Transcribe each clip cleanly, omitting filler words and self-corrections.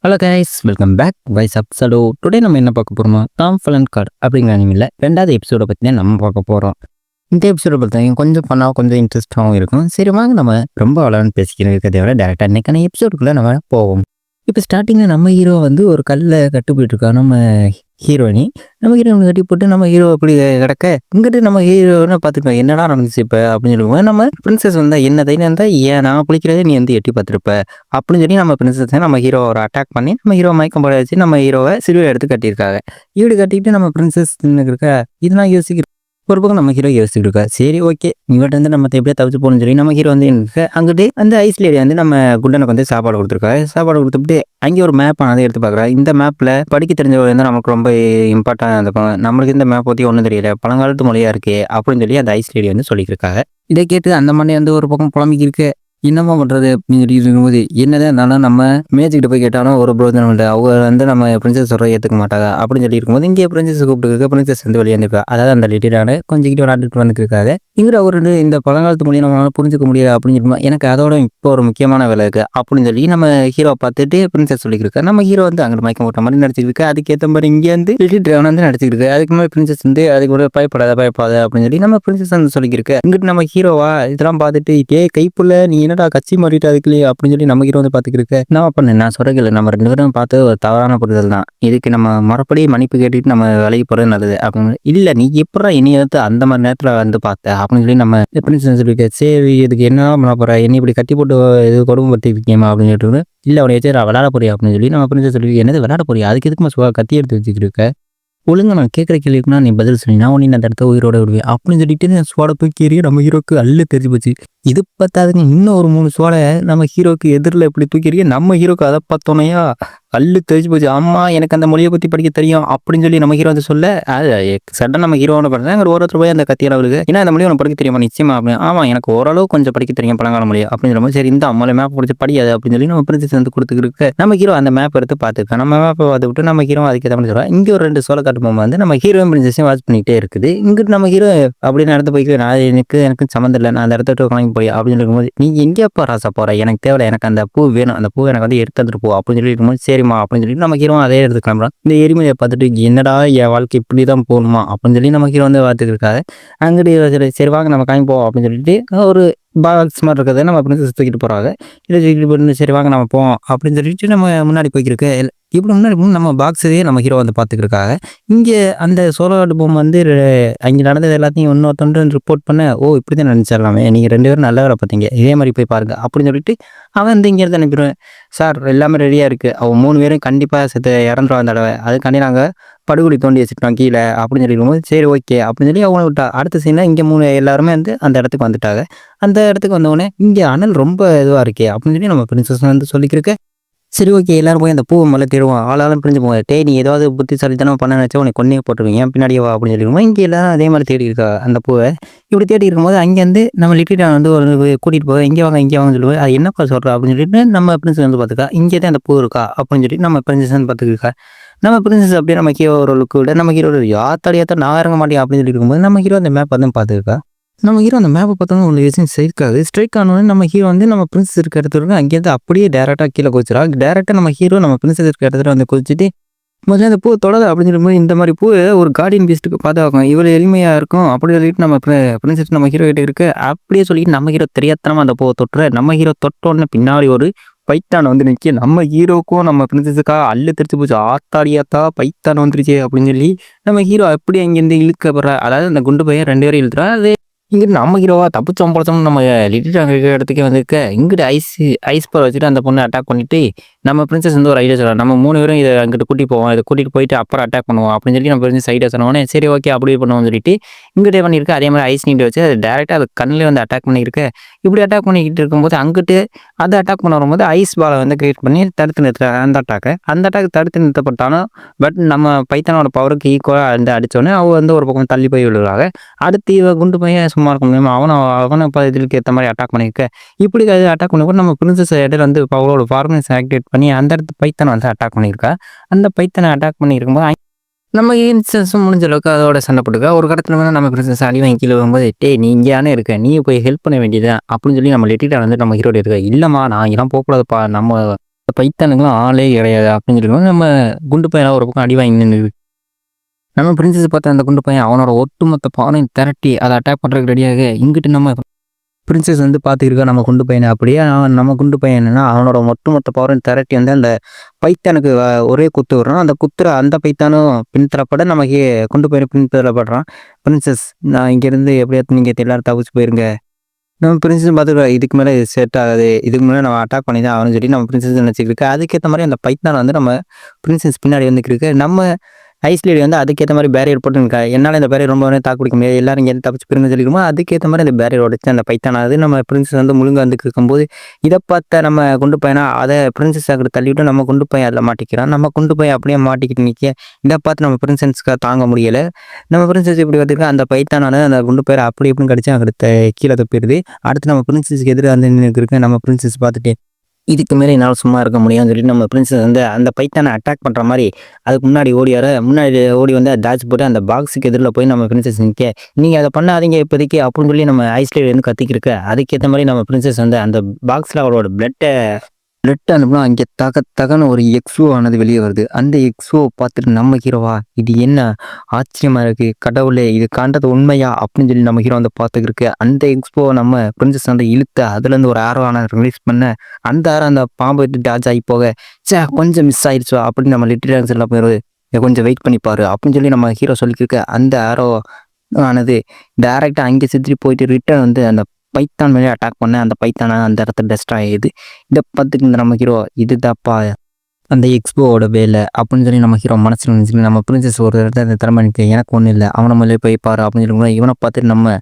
Hello guys, welcome back வைஸ் அப்சடோ. Today நம்ம என்ன பார்க்க போகிறோமோ டாம் ஃபலன் கார்டு அப்படிங்கிற அனிமியில் 2வது எபிசோடை பற்றி தான் நம்ம பார்க்க போகிறோம். இந்த எபிசோடை பார்த்தீங்கன்னா கொஞ்சம் பண்ணால் கொஞ்சம் இன்ட்ரெஸ்டாகவும் இருக்கும். சரி வாங்க, நம்ம ரொம்ப வளர்ந்து பேசிக்கிற இருக்கிறத விட டேரெக்டாக இன்றைக்கான எபிசோடுக்குள்ளே நம்ம போவோம். இப்போ ஸ்டார்டிங்கில் நம்ம ஹீரோ வந்து ஒரு கல்லை கட்டு போயிட்டுருக்கா. நம்ம ஹீரோயினி கட்டி போட்டு நம்ம ஹீரோ அப்படி கிடக்க இங்கிட்டு நம்ம ஹீரோனை பார்த்துருப்போம். என்னடா நடந்துச்சு இப்போ அப்படின்னு சொல்லுவோம். நம்ம பிரின்சஸ் வந்தால் என்ன தைரியம் இருந்தால் ஏன் நான் குளிக்கிறதே நீ வந்து எட்டி பார்த்துருப்ப அப்படின்னு சொல்லி நம்ம பிரின்சஸை நம்ம ஹீரோவை ஒரு அட்டாக் பண்ணி நம்ம ஹீரோ மயக்கம் போட வச்சு நம்ம ஹீரோவை சிலுவை எடுத்து கட்டியிருக்காங்க. ஈடு கட்டிக்கிட்டு நம்ம பிரின்சஸ் இருக்க இதெல்லாம் யோசிக்கிறோம். ஒரு பக்கம் நம்ம ஹீரோ யோசிச்சுட்டு இருக்கா. சரி ஓகே, இவர்கிட்ட வந்து நம்ம எப்படியா தவிச்சு போகணும்னு சொல்லி நம்ம ஹீரோ வந்து அங்கிட்டு அந்த ஐஸ் லேடி வந்து நம்ம குண்டனுக்கு வந்து சாப்பாடு கொடுத்துருக்காரு. சாப்பாடு கொடுத்துட்டு அங்கே ஒரு மேப் ஆனதை எடுத்து பார்க்குறா. இந்த மேப்பில் படிக்க தெரிஞ்சவங்க வந்து நமக்கு ரொம்ப இம்பார்ட்டண்டாக இருக்கும். நம்மளுக்கு இந்த மேப் பற்றி ஒன்றும் தெரியல, பழங்காலத்து மொழியாக இருக்கே அப்படின்னு சொல்லி அந்த ஐஸ் லேடி வந்து சொல்லியிருக்காங்க. இதை கேட்டு அந்த மண்ணை வந்து ஒரு பக்கம் புலம்பிக்கு இருக்கு. என்னமா பண்ணுறது அப்படின்னு சொல்லி இருக்கும்போது என்னதான் இருந்தாலும் நம்ம மேஜிக்கிட்ட போய் கேட்டாலும் ஒரு பிரோஜனம் இல்லை. அவங்க வந்து நம்ம பிரின்சஸ் சொல்கிற ஏற்றுக்க மாட்டாங்க அப்படின்னு சொல்லி இருக்கும்போது இங்கே பிரின்சஸ் கூப்பிட்டு பிரின்சஸ் வந்து வெளியேந்துருக்கா. அதாவது அந்த லிட்டரான கொஞ்சம் விளாண்டுட்டு வந்துருக்காங்க. இங்கே அவர் வந்து இந்த பழங்காலத்து மொழியை நம்மளால புரிஞ்சுக்க முடியாது அப்படின்னு சொல்லுவோம். எனக்கு அதோட இப்போ ஒரு முக்கியமான வேலை இருக்குது அப்படின்னு சொல்லி நம்ம ஹீரோ பார்த்துட்டு பிரின்சஸ் சொல்லியிருக்கா. நம்ம ஹீரோ வந்து அங்கே மயக்கம் போட்ட மாதிரி நடிச்சிருக்கு. அதுக்கேற்ற மாதிரி இங்கே வந்து லிட்டர் வந்து நடிச்சிருக்கு. அதுக்கு மாதிரி பிரின்சஸ் வந்து அதுக்கு ஒரு பயப்படாத அப்படின்னு சொல்லி நம்ம பிரின்சஸ் வந்து சொல்லியிருக்கு. இங்கிட்டு நம்ம ஹீரோவா இதெல்லாம் பார்த்துட்டு கைப்புள்ள நீ என்னடா கட்சி மாறிட்டு அதுக்குள்ளே அப்படின்னு சொல்லி நம்ம ஹீரோ வந்து பார்த்துக்கிட்டு நான் பண்ணேன். நான் சொல்கிறேன், நம்ம 2 பேரும் பார்த்து ஒரு தவறான புரிதல் தான். இதுக்கு நம்ம மறுபடி மன்னிப்பு கேட்டுட்டு நம்ம விலகி போகிறது நல்லது அப்படின்னு. இல்லை நீ எப்படா என்னைய வந்து அந்த மாதிரி நேரத்தில் வந்து பார்த்த அப்படின்னு சொல்லி நம்ம பிரின்சஸ் சொல்லியிருக்கேன். சரி இதுக்கு என்ன பண்ண போகிற, என்ன இப்படி கட்டி போட்டு இது கொடுமைப்படுத்தி இருக்கேமா அப்படின்னு சொல்லிட்டு இல்லை அவனை வச்சு விளையாட போறியா அப்படின்னு சொல்லி நம்ம பிரின்சஸ் சொல்லி என்னது விளையாட போறியா, அதுக்கு எதுக்கு கத்தி எடுத்து வச்சுக்கிட்டு இருக்க, ஒழுங்கு நான் கேட்குற கேள்விக்குன்னா நீ பதில் சொல்லி நான் உன்னை அந்த இடத்த உயிரோட விடுவேன் அப்படின்னு சொல்லிட்டு சுவாடை தூக்கி எறிய நம்ம ஹீரோக்கு அல்லு தெரிஞ்சு போச்சு. இது பார்த்தாதுங்க இன்னும் ஒரு 3 சுவாடை நம்ம ஹீரோக்கு எதிரில் எப்படி தூக்கி எறிய நம்ம ஹீரோக்கு அதை பார்த்தோனையா அல்லு தெரிஞ்சு போச்சு. அம்மா எனக்கு அந்த மொழியை பற்றி படிக்க தெரியும் அப்படின்னு சொல்லி நம்ம ஹீரோ வந்து சொல்ல சட்டன் நம்ம ஹீரோன்னு பண்ணுறேன். அங்கே ஒருத்தர் போய் அந்த கத்தியில் அவளுக்கு ஏன்னா அந்த மொழியை உனக்கு படிக்க தெரியுமா நிச்சயமா அப்படின்னு. ஆமாம் எனக்கு ஓரளவு கொஞ்சம் படிக்க தெரியும் பழங்கால மொழி அப்படின்னு சொல்லும்போது சரி இந்த அம்மாவை மேப் பிடிச்சி படியாது அப்படின்னு சொல்லி நம்ம பிரின்சஸ் வந்து கொடுத்துருக்கு. நம்ம ஹீரோ அந்த மேப் எடுத்து பார்த்துருக்கேன். நம்ம மேப்பை பார்த்து விட்டு நம்ம ஹீரோ அதுக்கேற்ற மாதிரி சொல்கிறோம். இங்கே ஒரு 2 சோள காட்டு பொம்மை வந்து நம்ம ஹீரோயின் பிரின்சஸையும் வாட்ச் பண்ணிகிட்டே இருக்குது. இங்கிட்டு நம்ம ஹீரோ அப்படின்னு நடந்து போய்க்கு நான் எனக்கு சம்மந்தம் இல்லை, நான் அந்த இடத்த விட்டு கிளம்பி போய் அப்படின்னு இருக்கும்போது நீ எங்கேயாப்பா ராசா போகிற, எனக்கு தேவை, எனக்கு அந்த பூ வேணும், அந்த பூ எனக்கு வந்து எடுத்து வந்துட்டு போ அப்படின்னு சொல்லி இருக்கும்போது சரிம்மா அப்படின்னு சொல்லி நம்ம ஹீரோ அதே எடுத்து கிளம்புறோம். இந்த எரிமலையை பார்த்துட்டு என்னடா என் வாழ்க்கை இப்படி தான் போகணுமா அப்படின்னு சொல்லி நம்ம ஹீரோ வந்து பார்த்துருக்காரு. அங்கிட்டு சரி வாங்க நம்ம கிளம்பி போவோம் அப்படின்னு சொல்லிட்டு ஒரு பாக்ஸ் மாதிரி இருக்கிறத நம்ம பிரின்சஸ் தூக்கிட்டு போகிறாங்க. இல்லை தூக்கிட்டு போட்டு சரி வாங்க நம்ம போவோம் அப்படின்னு சொல்லிட்டு நம்ம முன்னாடி போய்க்கிருக்கு. இப்படி முன்னாடி நம்ம பாக்ஸையே நம்ம ஹீரோ வந்து பார்த்துக்கிருக்காங்க. இங்கே அந்த சோழ பொம்மை வந்து அங்கே நடந்தது எல்லாத்தையும் இன்னொருத்தொன்று ரிப்போர்ட் பண்ண இப்படி தான் நினச்சிடலாமே, நீங்கள் 2 பேரும் நல்ல வேலை பார்த்தீங்க, இதே மாதிரி போய் பாருங்க அப்படின்னு சொல்லிட்டு அவன் வந்து இங்கேருந்து அனுப்பிடுவேன். சார் எல்லாமே ரெடியாக இருக்குது, அவன் 3 பேரும் கண்டிப்பாக இறந்துருவா அந்த தடவை, அதுக்காண்டி நாங்கள் படுகொலி தோண்டி வச்சுட்டோம் கீழே அப்படின்னு சொல்லிடும்போது சரி ஓகே அப்படின்னு சொல்லி அவங்கள விட்டா. அடுத்த சீனில் இங்கே 3 எல்லாருமே வந்து அந்த இடத்துக்கு வந்துட்டாங்க. அந்த இடத்துக்கு வந்தவுடனே இங்கே அனல் ரொம்ப இதுவாக இருக்கே அப்படின்னு சொல்லி நம்ம பிரின்சஸ் வந்து சொல்லிக்கிறக்க சரி ஓகே எல்லாரும் போய் அந்த பூவை மேலே தேடுவோம். ஆளாலும் பிரிஞ்சு போவோம். நீ ஏதாவது புத்திசாலித்தனம் பண்ண நினச்சா உனக்கு கொன்னே போட்டுருவீங்க பின்னாடியே வா அப்படின்னு சொல்லிடுவோம். இங்கே எல்லாரும் அதே மாதிரி தேடி இருக்கா அந்த பூவை. இப்படி தேடி இருக்கும்போது அங்கேருந்து நம்ம லிட்டில் வந்து ஒரு கூட்டிகிட்டு போவோம். இங்கே வாங்க சொல்லுவோம். அது என்னப்பா சொல்கிறா அப்படின்னு சொல்லிட்டு நம்ம பிரின்சஸ் வந்து பார்த்துக்கா. இங்கே தான் அந்த பூ இருக்கா அப்படின்னு சொல்லி நம்ம பிரின்சஸ் வந்து பார்த்துக்கிருக்கா. நம்ம பிரின்சஸ் அப்படியே நம்ம ஹீரோ ஒரு லுக்கு விட நம்ம ஹீரோ யாத்தாடி நான் இறங்க மாட்டேன் அப்படின்னு சொல்லி இருக்கும்போது நம்ம ஹீரோ அந்த மேப் வந்து பார்த்துருக்கா. நம்ம ஹீரோ அந்த மேப்பை பார்த்தோன்னா ஒரு விஷயம் ஸ்ட்ரைக் ஆனோடனே நம்ம ஹீரோ வந்து நம்ம பிரின்சஸ் இருக்க இடத்துல அங்கேருந்து அப்படியே டேரெக்டாக கீழே குதிச்சிடா. டேரெக்டாக நம்ம ஹீரோ நம்ம பிரின்சஸ் இருக்க இடத்துல வந்து குதிச்சுட்டு முதல்ல அந்த பூ தொடாது அப்படின்னு சொல்லும்போது இந்த மாதிரி பூ ஒரு கார்டியன் பீஸ்ட்டுக்கு பாதுகாக்கும், இவ்வளோ எளிமையாக இருக்கும் அப்படி சொல்லிட்டு நம்ம பிரின்சஸ் நம்ம ஹீரோ கிட்ட இருக்கு. அப்படியே சொல்லிட்டு நம்ம ஹீரோ தெரியாதனமா அந்த பூவை தொட்டுற. நம்ம ஹீரோ தொட்டோடனே பின்னாடி ஒரு பைத்தான் வந்து நிற்க. நம்ம ஹீரோக்கும் நம்ம பிரின்சஸுக்காக அல்லு தெரிச்சு போச்சு. ஆத்தாடியாத்தா பைத்தான் வந்துருச்சு அப்படின்னு சொல்லி நம்ம ஹீரோ அப்படி அங்கேருந்து இழுக்கப்படுற. அதாவது அந்த குண்டு பையன் 2 பேரும் இழுத்துறா. அது இங்கிட்டு நம்ம ஹீரோவா தப்பிச்சோம் பொழைச்சோம் நம்ம லிட்டில் இருக்கிற இடத்துக்கே வந்துருக்க. இங்கிட்டு ஐஸ் பவர் வச்சுட்டு அந்த பொண்ணை அட்டாக் பண்ணிட்டு நம்ம பிரின்சஸ் வந்து ஒரு ஐடியா சொல்லலாம். நம்ம 3 பேரும் இதை அங்கிட்டு கூட்டிட்டு போவோம், இதை கூட்டிகிட்டு போயிட்டு அப்புறம் அட்டாக் பண்ணுவோம் அப்படின்னு சொல்லி நம்ம பிரின்சஸ் ஐடியா சொன்னோன்னே சரி ஓகே அப்படியே பண்ணுவோம்னு சொல்லிட்டு இங்கிட்டே பண்ணியிருக்க. அதே மாதிரி ஐஸ் நீட்டு வச்சு அது டேரெக்டாக அது கண்ணில் வந்து அட்டாக் பண்ணியிருக்க. இப்படி அட்டாக் பண்ணிக்கிட்டு இருக்கும்போது அங்கிட்டு அதை அட்டாக் பண்ண வரும்போது ஐஸ் பாலை வந்து கிரியேட் பண்ணி தடுத்து நிறுத்துறாங்க அந்த அட்டாக் தடுத்து நிறுத்தப்பட்டாலும் பட் நம்ம பைத்தானோட பவருக்கு ஈக்குவலாக வந்து அடித்தோடனே அவ வந்து ஒரு பக்கம் தள்ளி போய் விழுகிறாங்க. அடுத்து இவ குண்டு பையன் சும்மா இருக்க முடியுமா, அவனை இதுக்கு ஏற்ற மாதிரி அட்டாக் பண்ணியிருக்க. இப்படி அட்டாக் பண்ண நம்ம பிரின்சஸ் இடையில வந்து அவளோட ஃபார்மேஷன் ஆக்டிவேட் பண்ணி அந்த இடத்து பைத்தனை வந்து அட்டாக் பண்ணியிருக்கா. அந்த பைத்தனை அட்டாக் பண்ணியிருக்கும்போது நம்ம இன்ஸ்டன்ஸும் முடிஞ்ச அளவுக்கு அதோட சண்டை போட்டுக்க. ஒரு கடத்துல வந்து நம்ம பிரின்சஸ் அடி வாங்கி கீழே வரும்போது நீ இங்கேயானே இருக்க, நீ போய் ஹெல்ப் பண்ண வேண்டியது அப்படின்னு சொல்லி நம்ம லெட்டிட்ட வந்து நம்ம ஹீரோட இருக்க. இல்லைம்மா நான் இங்கெல்லாம் போகக்கூடாதுப்பா, நம்ம பைத்தானுக்குலாம் ஆளே கிடையாது அப்படின்னு சொல்லிருக்காங்க. நம்ம குண்டு பையன் ஒரு பக்கம் அடி வாங்கி நின்னுது. நம்ம பிரின்சஸ் பார்த்தா அந்த குண்டு பையன் அவனோட ஒட்டுமொத்த பவரையும் திரட்டி அதை அட்டாக் பண்ணுறதுக்கு ரெடியாக இங்கிட்டு நம்ம பிரின்சஸ் வந்து பார்த்துக்கிருக்கா நம்ம குண்டு பையனை. அப்படியே நம்ம குண்டு பையன் என்னன்னா அவனோட ஒட்டுமொத்த பவரையும் திரட்டி வந்து அந்த பைத்தானுக்கு ஒரே குத்து விடுறான். அந்த குத்துற அந்த பைத்தானும் பின்தரப்பட நமக்கு குண்டு பையனை பின்தரப்படுறான். பிரின்சஸ் நான் இங்கேருந்து எப்படியாவது நீங்கள் எல்லாரும் தவிச்சு போயிருங்க. நம்ம பிரின்சஸ் பார்த்துக்கலாம் இதுக்கு மேலே செட் ஆகாது, இதுக்கு மேலே நம்ம அட்டாக் பண்ணி தான் ஆகணும்னு சொல்லி நம்ம பிரின்சஸ் நினச்சிக்கிருக்கு. அதுக்கேற்ற மாதிரி அந்த பைத்தான் வந்து நம்ம பிரின்சஸ் பின்னாடி வந்துக்கிருக்கு. நம்ம ஐஸ் லேடி வந்து அதுக்கேற்ற மாதிரி பேரியர் போட்டு இருக்கா. என்னால் இந்த பேரியர் ரொம்ப நேரம் தாக்கு பிடிக்க முடியாது, எல்லாரும் இங்கே தப்பிச்சு பிரிங்க சொல்லிக்குமோ அதுக்கேற்ற மாதிரி அந்த பேரியர் உடைச்சு அந்த பைத்தானாவது நம்ம பிரின்சஸ் வந்து முழுங்க வந்து இருக்கும்போது இதை பார்த்த நம்ம குண்டு பையனா அதை பிரின்சஸ் ஆகிற தள்ளிவிட்டு நம்ம குண்டு பையன் அதில் மாட்டிக்கிறான். நம்ம குண்டு பையன் அப்படியே மாட்டிக்கிட்டு நிற்க இதை பார்த்து நம்ம பிரின்சஸ்க்காக தாங்க முடியலை. நம்ம பிரின்சஸ் இப்படி பார்த்துருக்கா அந்த பைத்தானால அந்த குண்டு பையரை அப்படி எப்படின்னு கடிச்சு அங்கே கீழே தப்பிடுது. அடுத்து நம்ம பிரின்சஸ்க்கு எதிராக வந்து நின்று இருக்கு. நம்ம பிரின்சஸ் பார்த்துட்டு இதுக்கு மேலே என்னால் சும்மா இருக்க முடியும்னு சொல்லிட்டு நம்ம பிரின்சஸ் வந்து அந்த பைத்தானை அட்டாக் பண்ணுற மாதிரி அதுக்கு முன்னாடி முன்னாடி ஓடி வந்து டாச் போட்டு அந்த பாக்ஸுக்கு எதிரில் போய் நம்ம பிரின்சஸ் நிற்க நீங்கள் அதை பண்ணாதீங்க இப்போதைக்கு அப்படின்னு சொல்லி நம்ம ஐஸ்லேட் வந்து கத்திக்கிருக்க. அதுக்கேற்ற மாதிரி நம்ம பிரின்சஸ் வந்து அந்த பாக்ஸில் அவளோட பிளட் அனுப்புனா அங்கே தகன்னு ஒரு எக்ஸ்ஓ ஆனது வெளியே வருது. அந்த எக்ஸ்ஓ பார்த்துட்டு நம்ம ஹீரோவா இது என்ன ஆச்சரியமா இருக்கு, கடவுளே இது காண்றது உண்மையா அப்படின்னு சொல்லி நம்ம ஹீரோ வந்து பார்த்துக்கிருக்கு. அந்த எக்ஸ்போ நம்ம பிரின்சஸ் வந்து இழுத்து அதுலேருந்து ஒரு ஆரோ ரிலீஸ் பண்ண அந்த ஆரோ அந்த பாம்பு டாச் ஆகி போக கொஞ்சம் மிஸ் ஆயிடுச்சோ அப்படின்னு நம்ம லிட்டர் எல்லாம் போயிடுது. கொஞ்சம் வெயிட் பண்ணிப்பாரு அப்படின்னு சொல்லி நம்ம ஹீரோ சொல்லிக்கிருக்க. அந்த ஆரோ ஆனது டைரெக்டாக அங்கே சுற்றி போயிட்டு ரிட்டர்ன் வந்து அந்த பைத்தான் மேலே அட்டாக் பண்ண அந்த பைத்தானை அந்த இடத்துல டெஸ்ட்ராய் ஆகிடுது. இதை பார்த்துட்டு நம்ம ஹீரோ இதுதாப்பா அந்த எக்ஸ்போவோட வேலை அப்படின்னு சொல்லி நம்ம ஹீரோ மனசில் நினச்சிட்டு நம்ம பிரின்சஸ் ஒரு இடத்துல அந்த திறமை எனக்கு ஒன்றும் இல்லை அவனை மேலே போய் பாரு அப்படின்னு சொல்லி இவனை பார்த்துட்டு நம்ம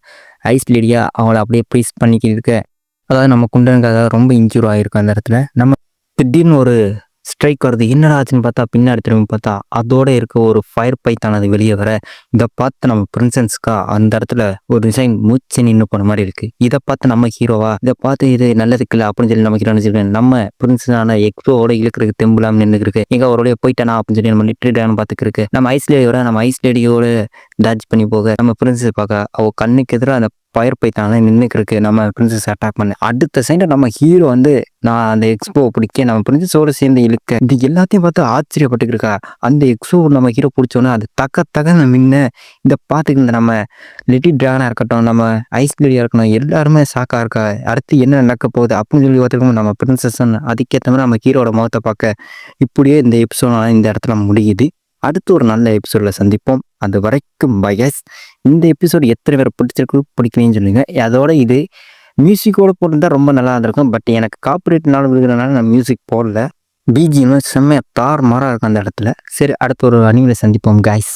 ஐஸ் லேடியா அவளை அப்படியே ப்ரீஸ் பண்ணிக்கிட்டு இருக்க. அதாவது நம்ம குண்டனுக்காக ரொம்ப இன்ஜூர் ஆகிருக்கும் அந்த இடத்துல. நம்ம திடீர்னு ஒரு ஸ்ட்ரைக் வருது. என்னடா ஆச்சுன்னு பார்த்தா பின்னாடி திரும்பி பார்த்தா அதோட இருக்க ஒரு ஃபயர் பைத்தான் அது வெளியே வர இதை பார்த்து நம்ம பிரின்சஸ்க்கா அந்த இடத்துல ஒரு டிசைன் மூச்சு நின்று போன மாதிரி இருக்கு. இதை பார்த்து நம்ம ஹீரோவா இதை பார்த்து இது நல்லதுக்கு இல்லை அப்படின்னு சொல்லி நம்ம ஹீரோ நினைச்சிருக்கேன். நம்ம பிரின்சஸான எக்ஸ்போவோட இழுக்கிறதுக்கு தெம்புலாம் நின்று இருக்கு. எங்க அவரோடய போயிட்டானா அப்படின்னு சொல்லி நம்ம லிட்டரேட்டானு பார்த்துக்கு. நம்ம ஐஸ் லேடியோட டாச் பண்ணி போக நம்ம பிரின்சஸ் பார்க்க அவ கண்ணுக்கு எதிராக அந்த ஃபயர் பைத்தான நின்றுக்கு நம்ம பிரின்சஸ் அட்டாக் பண்ண அடுத்த சைடில் நம்ம ஹீரோ வந்து நான் அந்த எக்ஸ்போ பிடிக்க நம்ம பிரின்சஸோடு சேர்ந்து இழுக்க இது எல்லாத்தையும் பார்த்து ஆச்சரியப்பட்டுக்கிருக்கா. அந்த எக்ஸ்போ நம்ம ஹீரோ பிடிச்சோன்னா அது தக்க மின்ன இதை பார்த்துக்கிட்டு நம்ம லிட்டி டிராகனாக இருக்கட்டும் நம்ம ஐஸ் லேடியாக இருக்கணும் எல்லாருமே ஷாக்காக இருக்கா. அடுத்து என்ன நடக்க போகுது அப்படின்னு சொல்லி பார்த்துருக்கோம். நம்ம பிரின்சஸ் அதுக்கேற்ற மாதிரி நம்ம ஹீரோட முகத்தை பார்க்க இப்படியே இந்த எபிசோட் இந்த இடத்துல முடியுது. அடுத்து ஒரு நல்ல எபிசோடில் சந்திப்போம். அது வரைக்கும் பையஸ். இந்த எபிசோடு எத்தனை பேர் பிடிச்சிருக்கு பிடிக்கலன்னு சொல்லுங்க. அதோட இது மியூசிக்கோடு போட்டிருந்தா ரொம்ப நல்லா இருந்திருக்கும். பட் எனக்கு காப்பிரைட்னால விழுகிறதுனால நான் மியூசிக் போடல. பிஜிஎம் செம்மையாக தார் மாறாக இருக்கும் அந்த இடத்துல. சரி அடுத்து ஒரு அனிமையில் சந்திப்போம் கைஸ்.